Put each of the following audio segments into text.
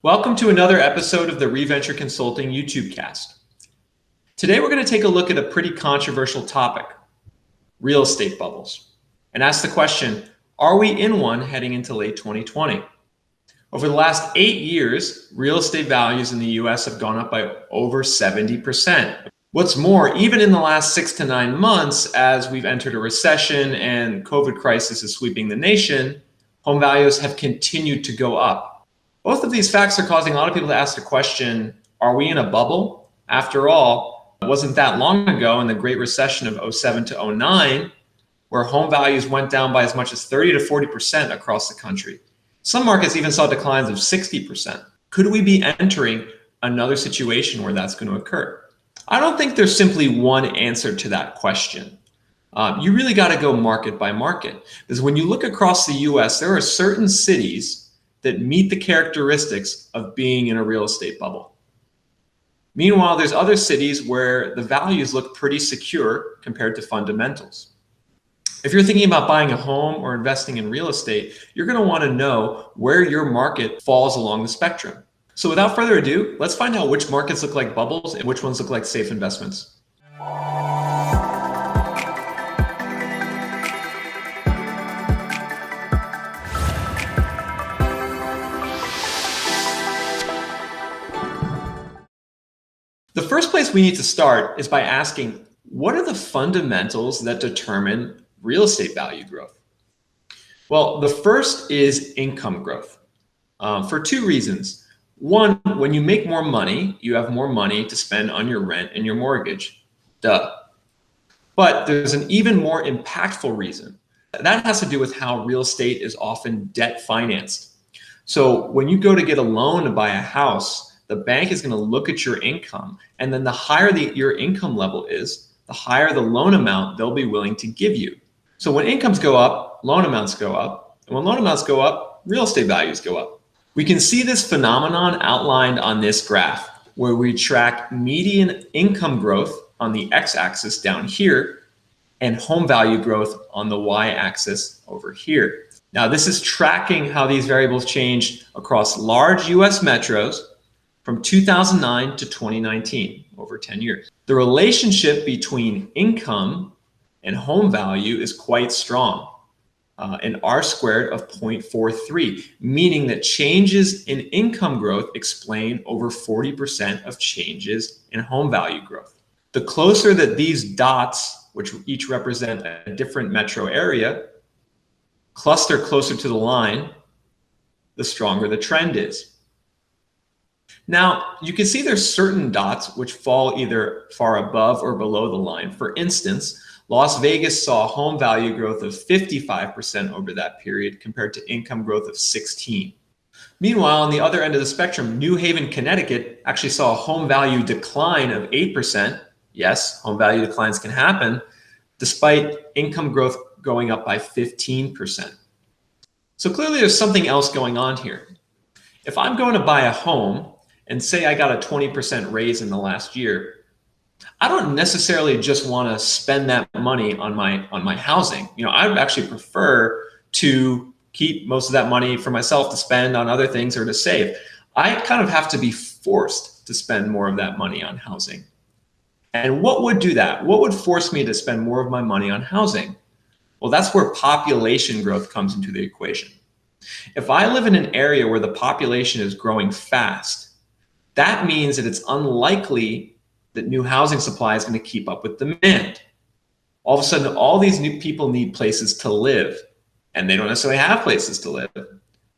Welcome to another episode of the ReVenture Consulting YouTube cast. Today we're going to take a look at a pretty controversial topic, real estate bubbles, and ask the question, are we in one heading into late 2020? Over the last 8 years, real estate values in the US have gone up by over 70%. What's more, even in the last 6 to 9 months, as we've entered a recession and COVID crisis is sweeping the nation, home values have continued to go up. Both of these facts are causing a lot of people to ask the question, are we in a bubble? After all, it wasn't that long ago in the Great Recession of 07 to 09, where home values went down by as much as 30 to 40% across the country. Some markets even saw declines of 60%. Could we be entering another situation where that's going to occur? I don't think there's simply one answer to that question. You really got to go market by market. Because when you look across the US, there are certain cities that meet the characteristics of being in a real estate bubble. Meanwhile, there's other cities where the values look pretty secure compared to fundamentals. If you're thinking about buying a home or investing in real estate, you're going to want to know where your market falls along the spectrum. So without further ado, let's find out which markets look like bubbles and which ones look like safe investments. The first place we need to start is by asking, what are the fundamentals that determine real estate value growth? Well, the first is income growth for two reasons. One, when you make more money, you have more money to spend on your rent and your mortgage. Duh. But there's an even more impactful reason. That has to do with how real estate is often debt financed. So when you go to get a loan to buy a house, the bank is going to look at your income, and then the higher your income level is, the higher the loan amount they'll be willing to give you. So when incomes go up, loan amounts go up, and when loan amounts go up, real estate values go up. We can see this phenomenon outlined on this graph, where we track median income growth on the x-axis down here, and home value growth on the y-axis over here. Now, this is tracking how these variables changed across large US metros from 2009 to 2019, over 10 years. The relationship between income and home value is quite strong, an R squared of 0.43, meaning that changes in income growth explain over 40% of changes in home value growth. The closer that these dots, which each represent a different metro area, cluster closer to the line, the stronger the trend is. Now, you can see there's certain dots which fall either far above or below the line. For instance, Las Vegas saw home value growth of 55% over that period compared to income growth of 16%. Meanwhile, on the other end of the spectrum, New Haven, Connecticut actually saw a home value decline of 8%. Yes, home value declines can happen, despite income growth going up by 15%. So clearly there's something else going on here. If I'm going to buy a home, and say I got a 20% raise in the last year, I don't necessarily just want to spend that money on my housing. I would actually prefer to keep most of that money for myself to spend on other things or to save. I kind of have to be forced to spend more of that money on housing. And what would do that? What would force me to spend more of my money on housing? Well, that's where population growth comes into the equation. If I live in an area where the population is growing fast, that means that it's unlikely that new housing supply is going to keep up with demand. All of a sudden, all these new people need places to live, and they don't necessarily have places to live.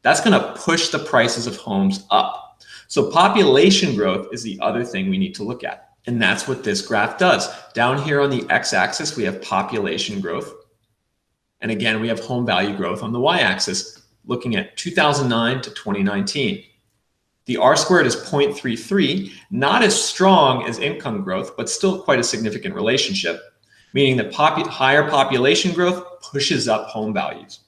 That's going to push the prices of homes up. So population growth is the other thing we need to look at. And that's what this graph does. Down here on the x-axis, we have population growth. And again, we have home value growth on the y-axis, looking at 2009 to 2019. The R squared is 0.33, not as strong as income growth, but still quite a significant relationship, meaning that higher population growth pushes up home values.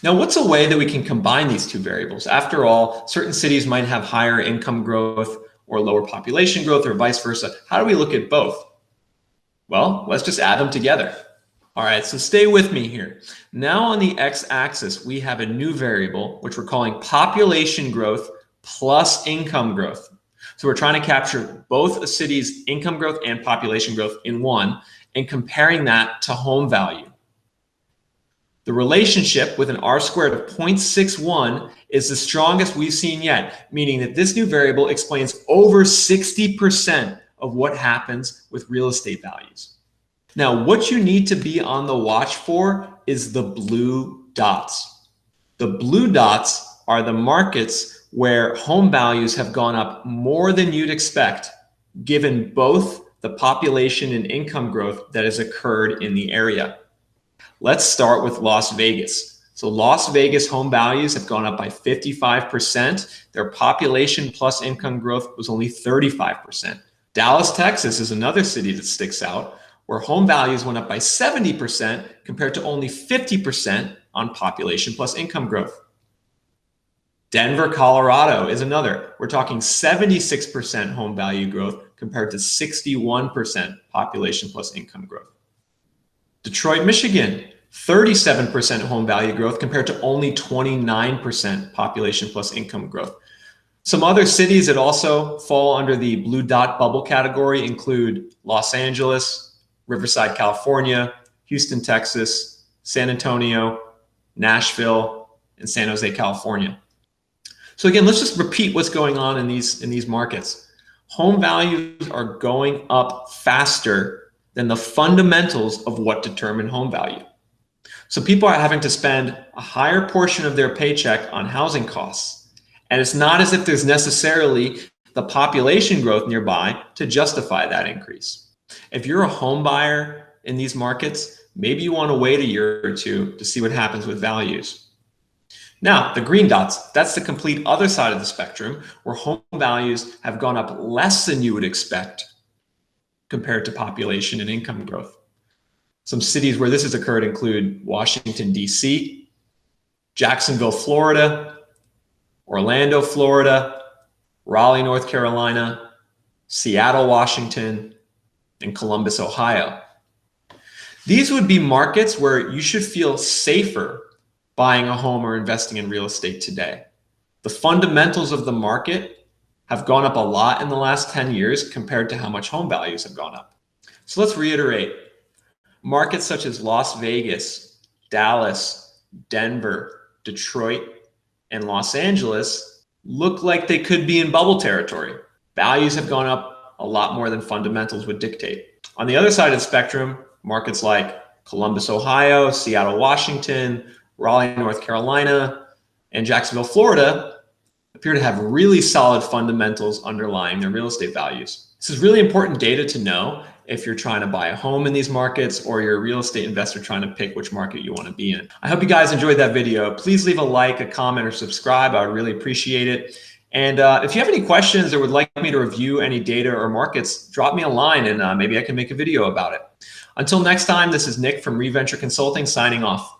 Now, what's a way that we can combine these two variables? After all, certain cities might have higher income growth or lower population growth or vice versa. How do we look at both? Well, let's just add them together. All right, so stay with me here. Now on the x-axis, we have a new variable, which we're calling population growth plus income growth. So we're trying to capture both a city's income growth and population growth in one and comparing that to home value. The relationship with an R-squared of 0.61 is the strongest we've seen yet, meaning that this new variable explains over 60% of what happens with real estate values. Now, what you need to be on the watch for is the blue dots. The blue dots are the markets where home values have gone up more than you'd expect, given both the population and income growth that has occurred in the area. Let's start with Las Vegas. So Las Vegas home values have gone up by 55%. Their population plus income growth was only 35%. Dallas, Texas is another city that sticks out, where home values went up by 70% compared to only 50% on population plus income growth. Denver, Colorado is another. We're talking 76% home value growth compared to 61% population plus income growth. Detroit, Michigan, 37% home value growth compared to only 29% population plus income growth. Some other cities that also fall under the blue dot bubble category include Los Angeles, Riverside, California, Houston, Texas, San Antonio, Nashville, and San Jose, California. So again, let's just repeat what's going on in these markets. Home values are going up faster than the fundamentals of what determine home value. So people are having to spend a higher portion of their paycheck on housing costs. And it's not as if there's necessarily the population growth nearby to justify that increase. If you're a home buyer in these markets, maybe you want to wait a year or two to see what happens with values. Now, the green dots, that's the complete other side of the spectrum, where home values have gone up less than you would expect compared to population and income growth. Some cities where this has occurred include Washington, D.C., Jacksonville, Florida, Orlando, Florida, Raleigh, North Carolina, Seattle, Washington, and Columbus, Ohio. These would be markets where you should feel safer buying a home or investing in real estate today. The fundamentals of the market have gone up a lot in the last 10 years compared to how much home values have gone up. So let's reiterate. Markets such as Las Vegas, Dallas, Denver, Detroit, and Los Angeles look like they could be in bubble territory. Values have gone up a lot more than fundamentals would dictate. On the other side of the spectrum, markets like Columbus, Ohio, Seattle, Washington, Raleigh, North Carolina, and Jacksonville, Florida appear to have really solid fundamentals underlying their real estate values. This is really important data to know if you're trying to buy a home in these markets or you're a real estate investor trying to pick which market you want to be in. I hope you guys enjoyed that video. Please leave a like, a comment, or subscribe. I would really appreciate it. And if you have any questions or would like me to review any data or markets, drop me a line and maybe I can make a video about it. Until next time, this is Nick from ReVenture Consulting signing off.